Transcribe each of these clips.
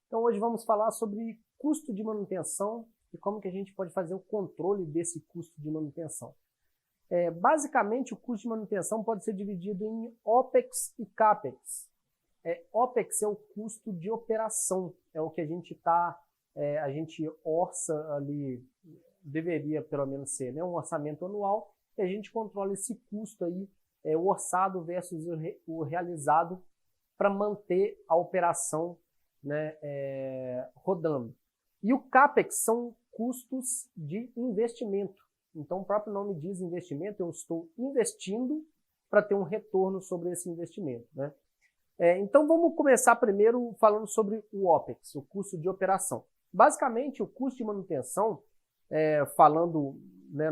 Então hoje vamos falar sobre custo de manutenção e como que a gente pode fazer o controle desse custo de manutenção. Basicamente, o custo de manutenção pode ser dividido em OPEX e CAPEX. OPEX é o custo de operação, é o que a gente orça ali, deveria pelo menos ser, né, um orçamento anual, e a gente controla esse custo aí, o orçado versus o realizado, para manter a operação, né, rodando. E o CAPEX são custos de investimento. Então, o próprio nome diz investimento, eu estou investindo para ter um retorno sobre esse investimento, né? Então, vamos começar primeiro falando sobre o OPEX, o custo de operação. Basicamente, o custo de manutenção, falando, né,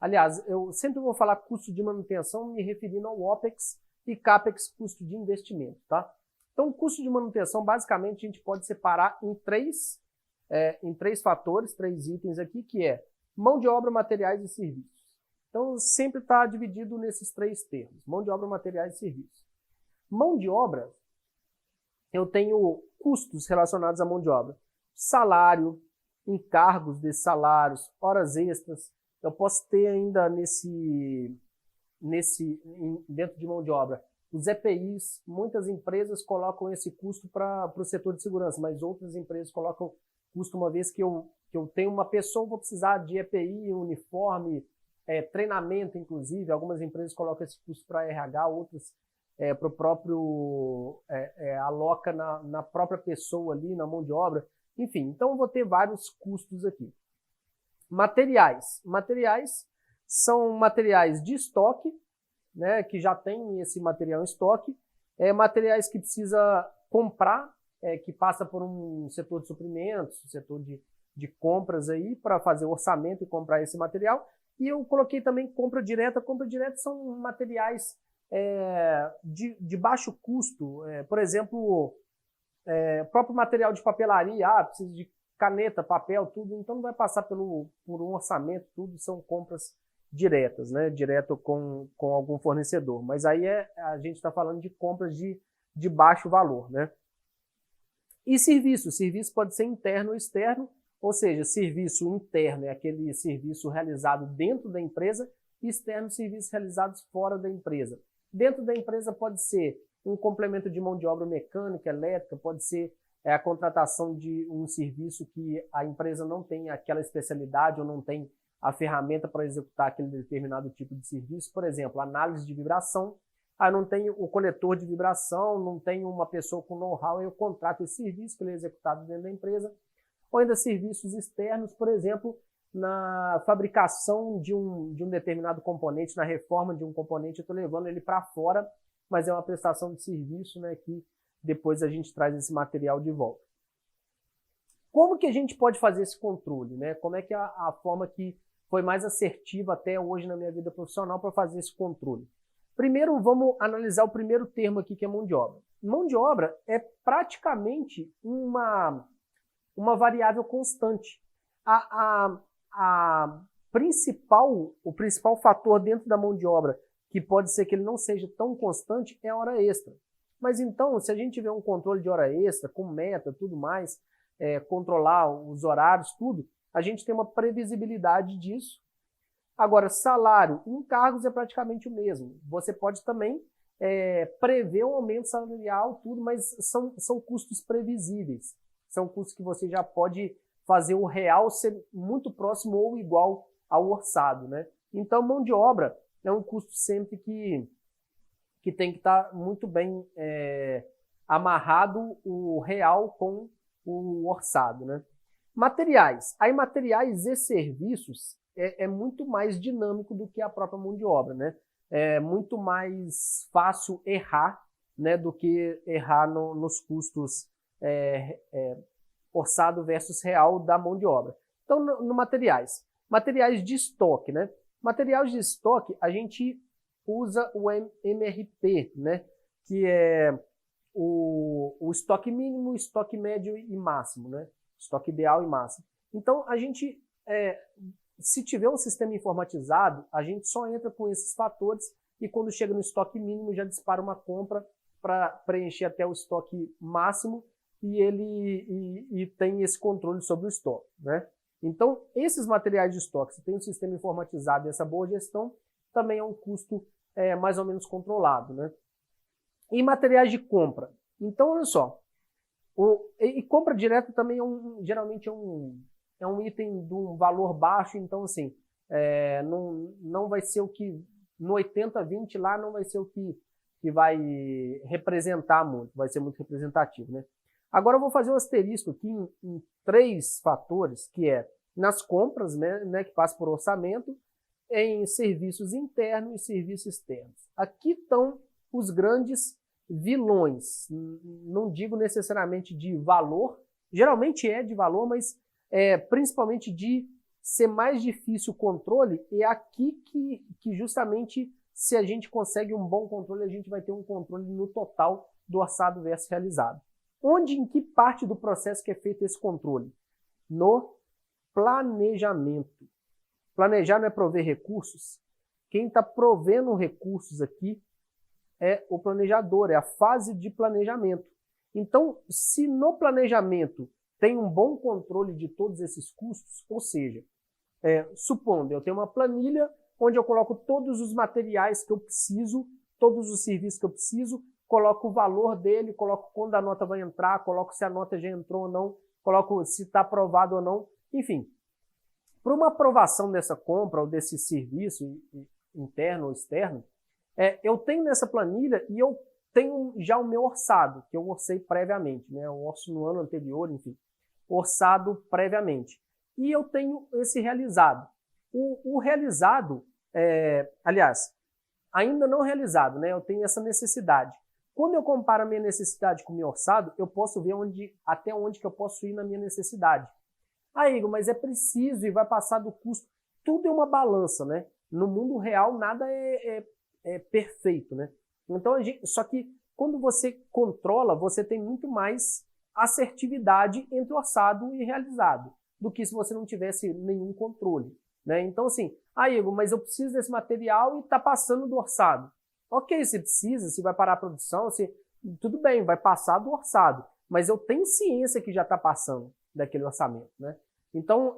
aliás, eu sempre vou falar custo de manutenção me referindo ao OPEX e CAPEX, custo de investimento, tá? Então, o custo de manutenção, basicamente, a gente pode separar em três fatores, três itens aqui, que é mão de obra, materiais e serviços. Então, sempre está dividido nesses três termos, mão de obra, materiais e serviços. Mão de obra, eu tenho custos relacionados à mão de obra. Salário, encargos desses salários, horas extras. Eu posso ter ainda dentro de mão de obra, os EPIs. Muitas empresas colocam esse custo para o setor de segurança, mas outras empresas colocam custo uma vez que eu tenho uma pessoa, vou precisar de EPI, uniforme, treinamento, inclusive. Algumas empresas colocam esse custo para RH, outras para o próprio, aloca na própria pessoa ali, na mão de obra. Enfim, então eu vou ter vários custos aqui. Materiais. Materiais são materiais de estoque, né, que já tem esse material em estoque. Materiais que precisa comprar, que passa por um setor de suprimentos, setor de compras aí, para fazer o orçamento e comprar esse material. E eu coloquei também compra direta. Compra direta são materiais de baixo custo, por exemplo, próprio material de papelaria, precisa de caneta, papel, tudo, então não vai passar por um orçamento, tudo são compras diretas, né, direto com algum fornecedor, mas aí a gente está falando de compras de baixo valor, né. E serviço pode ser interno ou externo, ou seja, serviço interno é aquele serviço realizado dentro da empresa, e externo, serviços realizados fora da empresa. Dentro da empresa pode ser um complemento de mão de obra mecânica, elétrica, pode ser a contratação de um serviço que a empresa não tem aquela especialidade ou não tem a ferramenta para executar aquele determinado tipo de serviço. Por exemplo, análise de vibração. Não tem o coletor de vibração, não tem uma pessoa com know-how, eu contrato esse serviço que ele é executado dentro da empresa. Ou ainda serviços externos, por exemplo, na fabricação de um determinado componente, na reforma de um componente, eu estou levando ele para fora, mas é uma prestação de serviço, né, que depois a gente traz esse material de volta. Como que a gente pode fazer esse controle, né? Como é que a forma que foi mais assertiva até hoje na minha vida profissional para fazer esse controle? Primeiro, vamos analisar o primeiro termo aqui, que é mão de obra. Mão de obra é praticamente uma variável constante. O principal fator dentro da mão de obra, que pode ser que ele não seja tão constante, é a hora extra. Mas então, se a gente tiver um controle de hora extra, com meta, tudo mais, controlar os horários, tudo, a gente tem uma previsibilidade disso. Agora, salário e encargos é praticamente o mesmo. Você pode também prever um aumento salarial, tudo, mas são custos previsíveis. São custos que você já pode fazer o real ser muito próximo ou igual ao orçado, né? Então, mão de obra é um custo sempre que tem que estar muito bem amarrado o real com o orçado, né? Materiais. Aí, materiais e serviços é muito mais dinâmico do que a própria mão de obra, né? É muito mais fácil errar, né, do que errar nos custos orçado versus real da mão de obra. Então, no materiais. Materiais de estoque, né? Materiais de estoque, a gente usa o MRP, né? Que é o estoque mínimo, estoque médio e máximo, né? Estoque ideal e máximo. Então, a gente, se tiver um sistema informatizado, a gente só entra com esses fatores e quando chega no estoque mínimo já dispara uma compra para preencher até o estoque máximo e tem esse controle sobre o estoque, né? Então, esses materiais de estoque, se tem um sistema informatizado e essa boa gestão, também é um custo mais ou menos controlado, né? E materiais de compra. Então, olha só, e compra direta também geralmente é um item de um valor baixo, então assim, não vai ser o que, no 80-20 lá não vai ser o que vai representar muito, vai ser muito representativo, né? Agora eu vou fazer um asterisco aqui em 3 fatores, que é nas compras, né, que passa por orçamento, em serviços internos e serviços externos. Aqui estão os grandes vilões, não digo necessariamente de valor, geralmente é de valor, mas principalmente de ser mais difícil o controle, é aqui que justamente se a gente consegue um bom controle, a gente vai ter um controle no total do orçado versus realizado. Em que parte do processo que é feito esse controle? No planejamento. Planejar não é prover recursos? Quem está provendo recursos aqui é o planejador, é a fase de planejamento. Então, se no planejamento tem um bom controle de todos esses custos, ou seja, supondo eu tenho uma planilha onde eu coloco todos os materiais que eu preciso, todos os serviços que eu preciso, coloco o valor dele, coloco quando a nota vai entrar, coloco se a nota já entrou ou não, coloco se está aprovado ou não, enfim. Para uma aprovação dessa compra ou desse serviço interno ou externo, eu tenho nessa planilha e eu tenho já o meu orçado, que eu orcei previamente, né? Eu orço no ano anterior, enfim, orçado previamente. E eu tenho esse realizado. O realizado, aliás, ainda não realizado, né? Eu tenho essa necessidade. Quando eu comparo a minha necessidade com o meu orçado, eu posso ver até onde que eu posso ir na minha necessidade. Igor, mas é preciso e vai passar do custo. Tudo é uma balança, né? No mundo real, nada é perfeito, né? Então, só que quando você controla, você tem muito mais assertividade entre orçado e realizado do que se você não tivesse nenhum controle, né? Então, assim, Igor, mas eu preciso desse material e está passando do orçado. Ok, se precisa, se vai parar a produção, tudo bem, vai passar do orçado, mas eu tenho ciência que já está passando daquele orçamento, né? Então,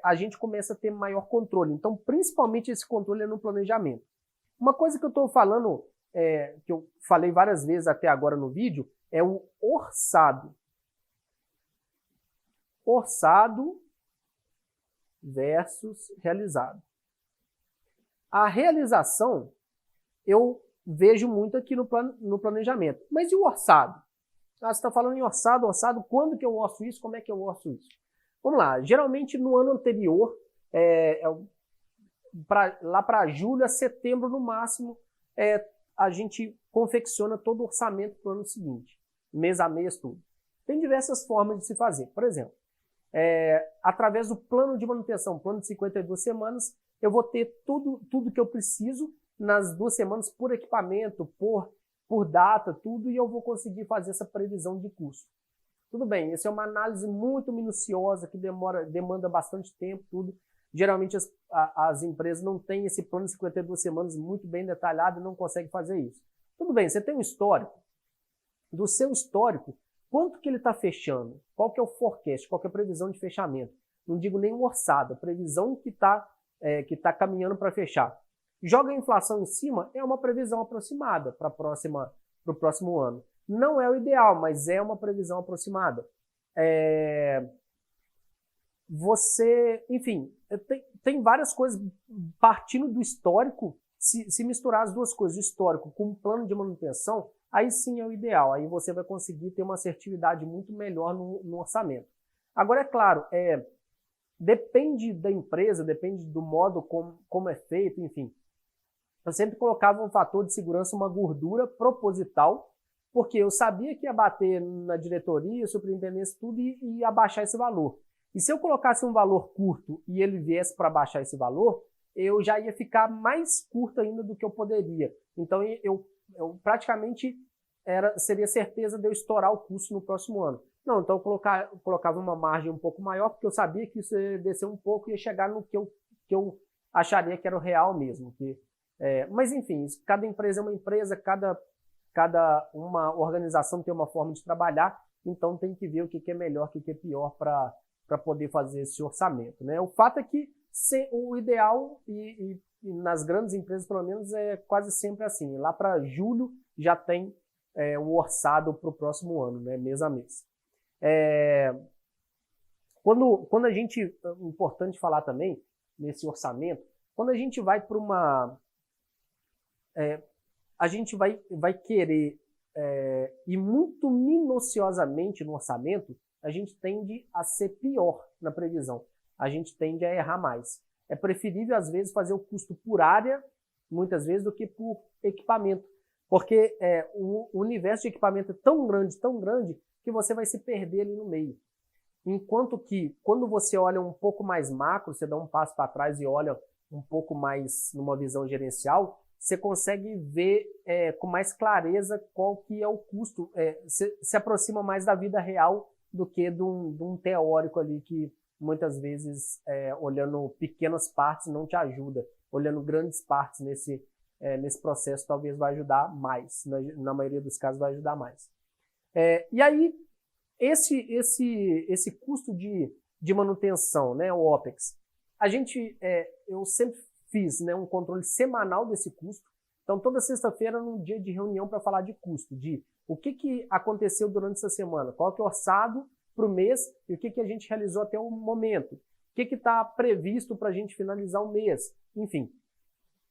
a gente começa a ter maior controle. Então, principalmente esse controle é no planejamento. Uma coisa que eu estou falando, que eu falei várias vezes até agora no vídeo, é o orçado. Orçado versus realizado. A realização eu vejo muito aqui no planejamento. Mas e o orçado? Você está falando em orçado, quando que eu orço isso? Como é que eu orço isso? Vamos lá, geralmente no ano anterior, lá para julho a setembro no máximo, a gente confecciona todo o orçamento para o ano seguinte, mês a mês, tudo. Tem diversas formas de se fazer. Por exemplo, através do plano de manutenção, plano de 52 semanas, eu vou ter tudo que eu preciso nas 2 semanas por equipamento, por data, tudo, e eu vou conseguir fazer essa previsão de custo. Tudo bem, essa é uma análise muito minuciosa, que demanda bastante tempo, tudo. Geralmente as empresas não têm esse plano de 52 semanas muito bem detalhado e não conseguem fazer isso. Tudo bem, você tem um histórico. Do seu histórico, quanto que ele está fechando? Qual que é o forecast? Qual que é a previsão de fechamento? Não digo nem o orçado, a previsão que tá caminhando para fechar. Joga a inflação em cima, é uma previsão aproximada para o próximo ano. Não é o ideal, mas é uma previsão aproximada. Enfim, tem várias coisas partindo do histórico. Se misturar as duas coisas, o histórico com o plano de manutenção, aí sim é o ideal. Aí você vai conseguir ter uma assertividade muito melhor no orçamento. Agora, é claro, depende da empresa, depende do modo como é feito, enfim. Eu sempre colocava um fator de segurança, uma gordura proposital, porque eu sabia que ia bater na diretoria, superintendência, tudo, e ia baixar esse valor. E se eu colocasse um valor curto e ele viesse para baixar esse valor, eu já ia ficar mais curto ainda do que eu poderia. Então, eu praticamente seria certeza de eu estourar o custo no próximo ano. Não, então eu colocava uma margem um pouco maior, porque eu sabia que isso ia descer um pouco e ia chegar no que eu acharia que era o real mesmo. Mas, enfim, cada empresa é uma empresa, cada uma organização tem uma forma de trabalhar, então tem que ver o que é melhor, o que é pior para poder fazer esse orçamento, né? O fato é que o ideal, e nas grandes empresas pelo menos, é quase sempre assim, lá para julho já tem o orçado para o próximo ano, né? Mês a mês. Quando a gente, é importante falar também nesse orçamento, quando a gente vai para a gente vai querer ir muito minuciosamente no orçamento, a gente tende a ser pior na previsão. A gente tende a errar mais. É preferível, às vezes, fazer o custo por área, muitas vezes, do que por equipamento. Porque o universo de equipamento é tão grande, que você vai se perder ali no meio. Enquanto que, quando você olha um pouco mais macro, você dá um passo para trás e olha um pouco mais numa visão gerencial, você consegue ver com mais clareza qual que é o custo. Se aproxima mais da vida real do que de um teórico ali que muitas vezes, olhando pequenas partes, não te ajuda. Olhando grandes partes nesse processo, talvez vai ajudar mais. Na maioria dos casos, vai ajudar mais. E aí, esse custo de manutenção, né, o OPEX, eu sempre fiz, né, um controle semanal desse custo. Então, toda sexta-feira, num dia de reunião para falar de custo, de o que aconteceu durante essa semana, qual que é o orçado para o mês e o que a gente realizou até o momento, o que está previsto para a gente finalizar o mês, enfim.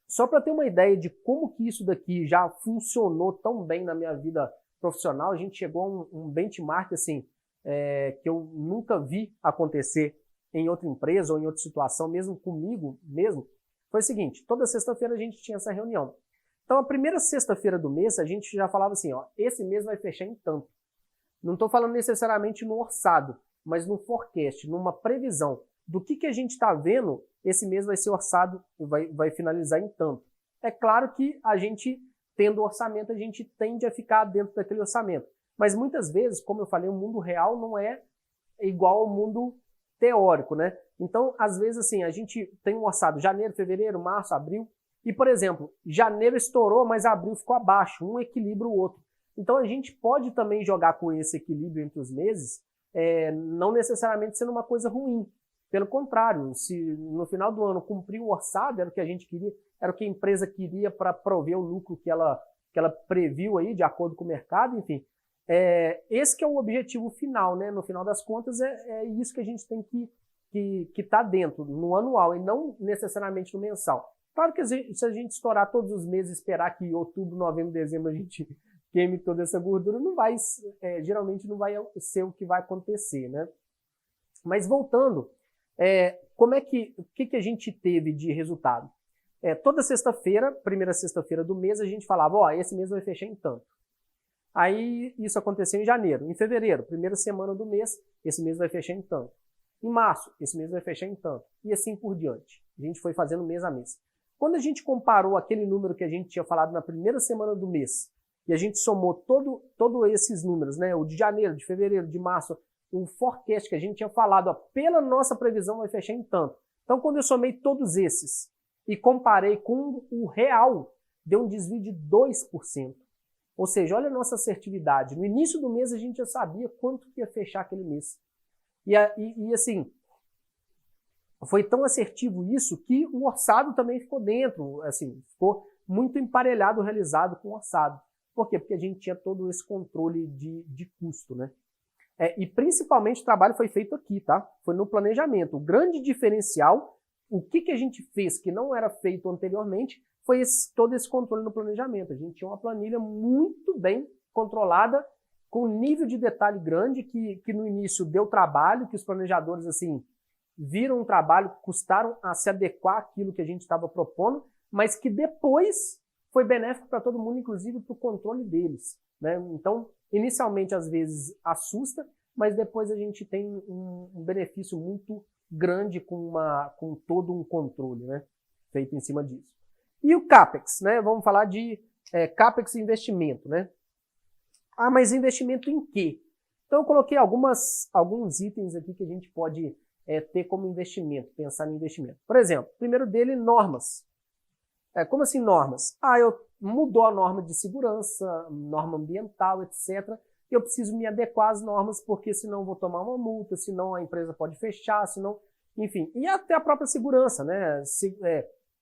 Só para ter uma ideia de como que isso daqui já funcionou tão bem na minha vida profissional, a gente chegou a um benchmark assim, que eu nunca vi acontecer em outra empresa ou em outra situação, mesmo comigo mesmo. Foi o seguinte, toda sexta-feira a gente tinha essa reunião. Então, a primeira sexta-feira do mês, a gente já falava assim, ó, esse mês vai fechar em tanto. Não estou falando necessariamente no orçado, mas no forecast, numa previsão do que a gente está vendo, esse mês vai ser orçado, vai finalizar em tanto. É claro que a gente, tendo orçamento, a gente tende a ficar dentro daquele orçamento. Mas muitas vezes, como eu falei, o mundo real não é igual ao mundo teórico, né? Então, às vezes, assim, a gente tem um orçado janeiro, fevereiro, março, abril, e, por exemplo, janeiro estourou, mas abril ficou abaixo, um equilibra o outro. Então, a gente pode também jogar com esse equilíbrio entre os meses, não necessariamente sendo uma coisa ruim. Pelo contrário, se no final do ano cumprir o orçado, era o que a gente queria, era o que a empresa queria para prover o lucro que ela previu aí, de acordo com o mercado, enfim. Esse que é o objetivo final, né? No final das contas, é isso que a gente tem que tá dentro, no anual, e não necessariamente no mensal. Claro que se a gente estourar todos os meses e esperar que outubro, novembro, dezembro a gente queime toda essa gordura, geralmente não vai ser o que vai acontecer, né? Mas voltando, o que a gente teve de resultado? Toda sexta-feira, primeira sexta-feira do mês, a gente falava, ó, esse mês vai fechar em tanto. Aí isso aconteceu em janeiro. Em fevereiro, primeira semana do mês, esse mês vai fechar em tanto. Em março, esse mês vai fechar em tanto. E assim por diante. A gente foi fazendo mês a mês. Quando a gente comparou aquele número que a gente tinha falado na primeira semana do mês, e a gente somou todos esses números, né? O de janeiro, de fevereiro, de março, o forecast que a gente tinha falado, ó, pela nossa previsão vai fechar em tanto. Então, quando eu somei todos esses e comparei com o real, deu um desvio de 2%. Ou seja, olha a nossa assertividade. No início do mês a gente já sabia quanto que ia fechar aquele mês. E assim, foi tão assertivo isso que o orçado também ficou dentro, assim, ficou muito emparelhado, realizado com o orçado. Por quê? Porque a gente tinha todo esse controle de custo, né? E principalmente o trabalho foi feito aqui, tá? Foi no planejamento. O grande diferencial, o que a gente fez que não era feito anteriormente, foi todo esse controle no planejamento. A gente tinha uma planilha muito bem controlada, com um nível de detalhe grande, que no início deu trabalho, que os planejadores, assim, viram um trabalho, custaram a se adequar àquilo que a gente estava propondo, mas que depois foi benéfico para todo mundo, inclusive para o controle deles, né? Então, inicialmente, às vezes, assusta, mas depois a gente tem um benefício muito grande com todo um controle, né, feito em cima disso. E o CAPEX, né? Vamos falar de CAPEX e investimento, né? Ah, mas investimento em quê? Então eu coloquei alguns itens aqui que a gente pode ter como investimento, pensar em investimento. Por exemplo, primeiro dele, normas. Como assim normas? Mudou a norma de segurança, norma ambiental, etc. eu preciso me adequar às normas, porque senão eu vou tomar uma multa, senão a empresa pode fechar, senão, enfim. E até a própria segurança, né?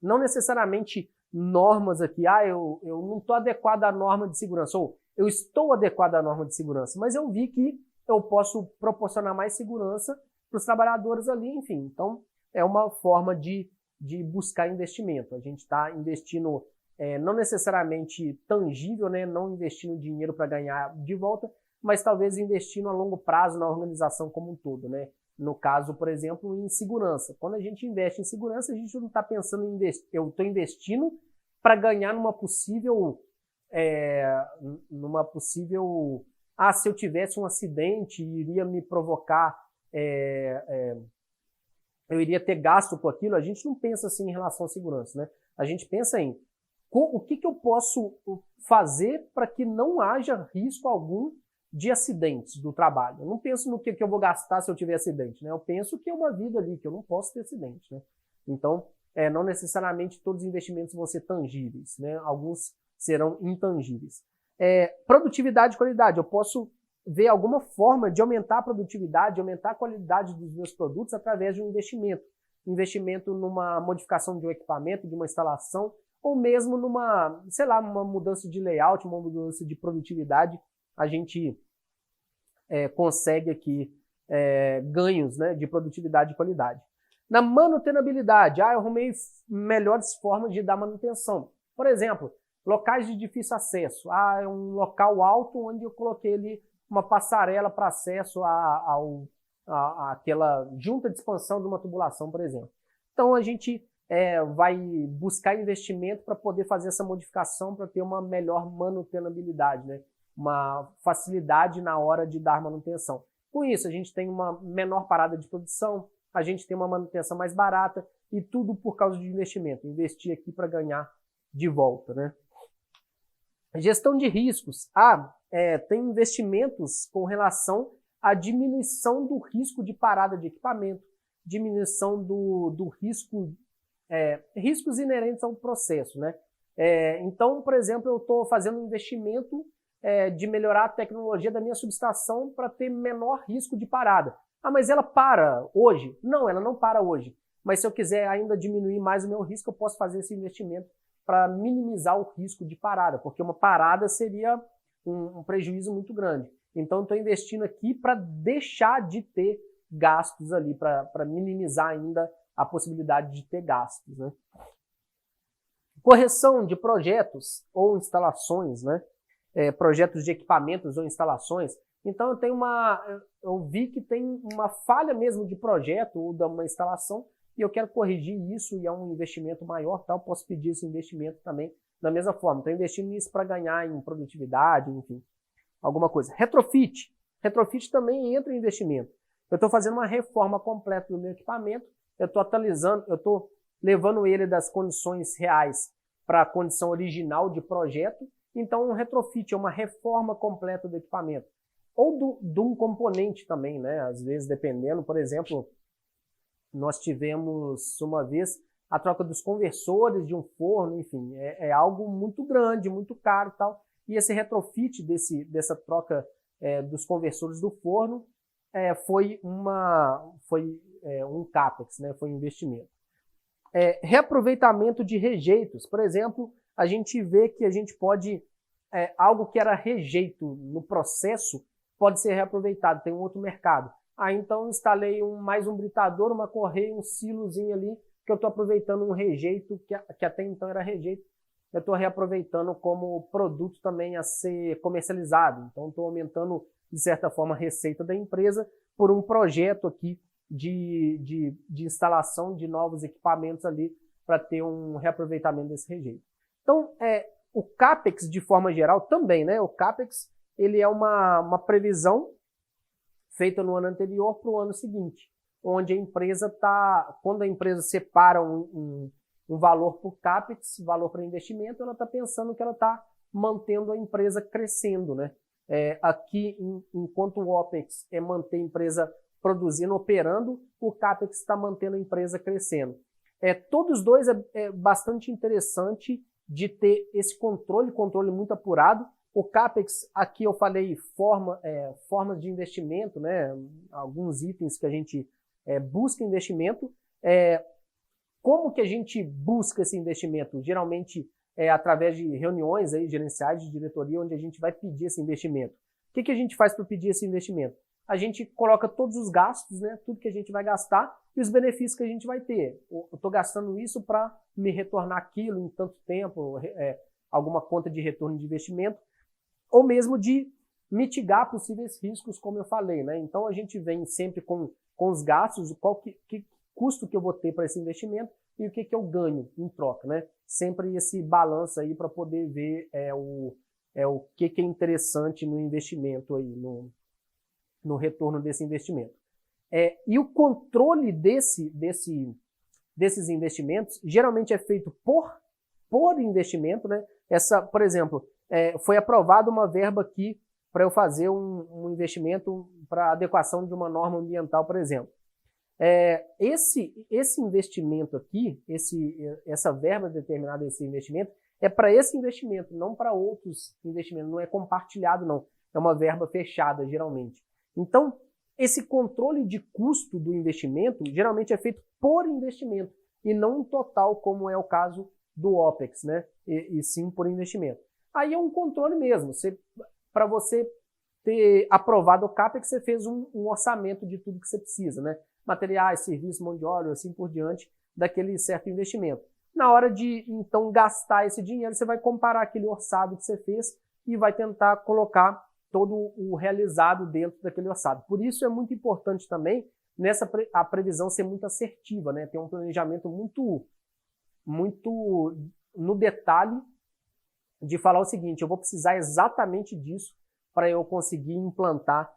Não necessariamente normas aqui, eu não estou adequado à norma de segurança, ou eu estou adequado à norma de segurança, mas eu vi que eu posso proporcionar mais segurança para os trabalhadores ali, enfim. Então, é uma forma de buscar investimento. A gente está investindo não necessariamente tangível, né? Não investindo dinheiro para ganhar de volta, mas talvez investindo a longo prazo na organização como um todo, né? No caso, por exemplo, em segurança. Quando a gente investe em segurança, a gente não está pensando em investir. Eu estou investindo para ganhar numa possível... se eu tivesse um acidente, iria me provocar... eu iria ter gasto com aquilo. A gente não pensa assim em relação à segurança, né? A gente pensa em o que eu posso fazer para que não haja risco algum de acidentes do trabalho. Eu não penso no que eu vou gastar se eu tiver acidente, né? Eu penso que é uma vida ali, que eu não posso ter acidente, né? Então, não necessariamente todos os investimentos vão ser tangíveis, né? Alguns serão intangíveis. Produtividade e qualidade. Eu posso ver alguma forma de aumentar a produtividade, aumentar a qualidade dos meus produtos através de um investimento. Investimento numa modificação de um equipamento, de uma instalação, ou mesmo numa, sei lá, uma mudança de layout, uma mudança de produtividade. A gente consegue aqui ganhos, né, de produtividade e qualidade. Na manutenabilidade, eu arrumei melhores formas de dar manutenção. Por exemplo, locais de difícil acesso. É um local alto onde eu coloquei ali uma passarela para acesso àquela junta de expansão de uma tubulação, por exemplo. Então a gente vai buscar investimento para poder fazer essa modificação para ter uma melhor manutenabilidade, né? Uma facilidade na hora de dar manutenção. Com isso, a gente tem uma menor parada de produção, a gente tem uma manutenção mais barata e tudo por causa de investimento. Investir aqui para ganhar de volta, né? Gestão de riscos. Tem investimentos com relação à diminuição do risco de parada de equipamento, diminuição do risco, riscos inerentes ao processo, né? Então, por exemplo, eu estou fazendo um investimento de melhorar a tecnologia da minha subestação para ter menor risco de parada. Mas ela para hoje? Não, ela não para hoje. Mas se eu quiser ainda diminuir mais o meu risco, eu posso fazer esse investimento para minimizar o risco de parada, porque uma parada seria um prejuízo muito grande. Então, estou investindo aqui para deixar de ter gastos ali, para minimizar ainda a possibilidade de ter gastos, né? Correção de projetos ou instalações, né? Projetos de equipamentos ou instalações. Então, eu vi que tem uma falha mesmo de projeto ou de uma instalação e eu quero corrigir isso e é um investimento maior, tá? Eu posso pedir esse investimento também da mesma forma. Estou investindo nisso para ganhar em produtividade, enfim, alguma coisa. Retrofit. Retrofit também entra em investimento. Eu estou fazendo uma reforma completa do meu equipamento, eu estou atualizando, eu estou levando ele das condições reais para a condição original de projeto. Então, um retrofit é uma reforma completa do equipamento. Ou de um componente também, né? Às vezes, dependendo, por exemplo, nós tivemos uma vez a troca dos conversores de um forno, enfim, é algo muito grande, muito caro e tal. E esse retrofit dessa troca dos conversores do forno foi um CAPEX, né? Foi um investimento. Reaproveitamento de rejeitos. Por exemplo, a gente vê que a gente pode... algo que era rejeito no processo pode ser reaproveitado, tem um outro mercado. Então instalei mais um britador, uma correia, um silozinho ali, que eu estou aproveitando um rejeito, que até então era rejeito, eu estou reaproveitando como produto também a ser comercializado. Então estou aumentando, de certa forma, a receita da empresa por um projeto aqui de instalação de novos equipamentos ali para ter um reaproveitamento desse rejeito. Então, o CAPEX, de forma geral, também, né? O CAPEX, ele é uma previsão feita no ano anterior para o ano seguinte, onde a empresa está, quando a empresa separa um valor por CAPEX, valor para investimento, ela está pensando que ela está mantendo a empresa crescendo, né? Aqui, enquanto o OPEX é manter a empresa produzindo, operando, o CAPEX está mantendo a empresa crescendo. Todos os dois é bastante interessante de ter esse controle muito apurado, O CAPEX, aqui eu falei formas de investimento, né? Alguns itens que a gente busca investimento. Como que a gente busca esse investimento? Geralmente é através de reuniões aí, gerenciais de diretoria, onde a gente vai pedir esse investimento. O que a gente faz para pedir esse investimento? A gente coloca todos os gastos, né? Tudo que a gente vai gastar e os benefícios que a gente vai ter. Eu estou gastando isso para me retornar aquilo em tanto tempo, alguma conta de retorno de investimento, ou mesmo de mitigar possíveis riscos, como eu falei, né? Então a gente vem sempre com os gastos, que custo que eu vou ter para esse investimento e o que eu ganho em troca, né? Sempre esse balanço aí para poder ver o que é interessante no investimento aí, no retorno desse investimento. E o controle desses investimentos geralmente é feito por investimento, né? Por exemplo, foi aprovada uma verba aqui para eu fazer um investimento para adequação de uma norma ambiental, por exemplo. Esse investimento aqui, essa verba determinada desse investimento, é para esse investimento, não para outros investimentos, não é compartilhado, não. É uma verba fechada, geralmente. Então, esse controle de custo do investimento geralmente é feito por investimento e não em total, como é o caso do OPEX, né? E sim por investimento. Aí é um controle mesmo. Para você ter aprovado o CAPEX, você fez um orçamento de tudo que você precisa, né? Materiais, serviços, mão de obra, assim por diante, daquele certo investimento. Na hora de, então, gastar esse dinheiro, você vai comparar aquele orçado que você fez e vai tentar colocar todo o realizado dentro daquele orçado. Por isso é muito importante também a previsão ser muito assertiva, né? Ter um planejamento muito no detalhe de falar o seguinte: eu vou precisar exatamente disso para eu conseguir implantar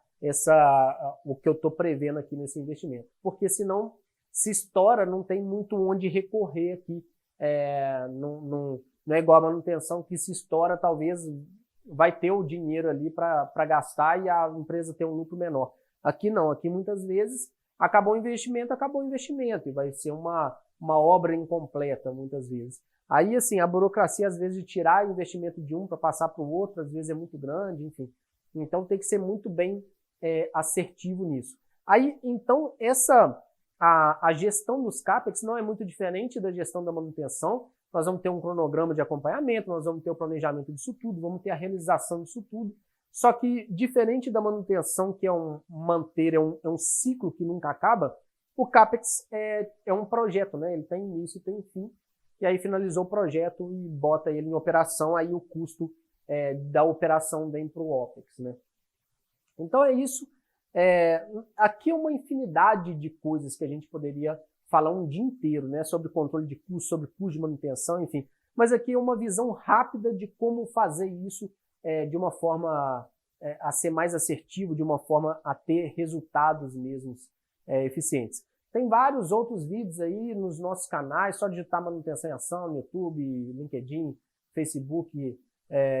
o que eu estou prevendo aqui nesse investimento. Porque senão, se estoura, não tem muito onde recorrer aqui. Não é igual a manutenção, que se estoura, talvez vai ter o dinheiro ali para gastar e a empresa ter um lucro menor. Aqui não, aqui muitas vezes acabou o investimento, e vai ser uma obra incompleta, muitas vezes. Aí, assim, a burocracia, às vezes, de tirar o investimento de um para passar para o outro, às vezes é muito grande, enfim. Então, tem que ser muito bem assertivo nisso. Aí, então, a gestão dos CAPEX não é muito diferente da gestão da manutenção. Nós vamos ter um cronograma de acompanhamento, nós vamos ter o planejamento disso tudo, vamos ter a realização disso tudo. Só que, diferente da manutenção, que é um ciclo que nunca acaba, o CAPEX é um projeto, né? Ele tem início e tem fim. E aí finalizou o projeto e bota ele em operação, aí o custo da operação vem para o OPEX, né? Então é isso. Aqui é uma infinidade de coisas que a gente poderia falar um dia inteiro, né? Sobre controle de custo, sobre custo de manutenção, enfim. Mas aqui é uma visão rápida de como fazer isso de uma forma a ser mais assertivo, de uma forma a ter resultados mesmos eficientes. Tem vários outros vídeos aí nos nossos canais, só digitar manutenção em ação no YouTube, LinkedIn, Facebook,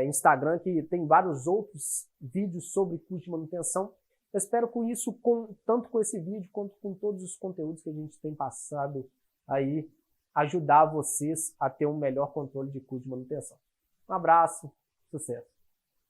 Instagram, que tem vários outros vídeos sobre custo de manutenção. Eu espero com isso, tanto com esse vídeo quanto com todos os conteúdos que a gente tem passado aí, ajudar vocês a ter um melhor controle de custo de manutenção. Um abraço, sucesso!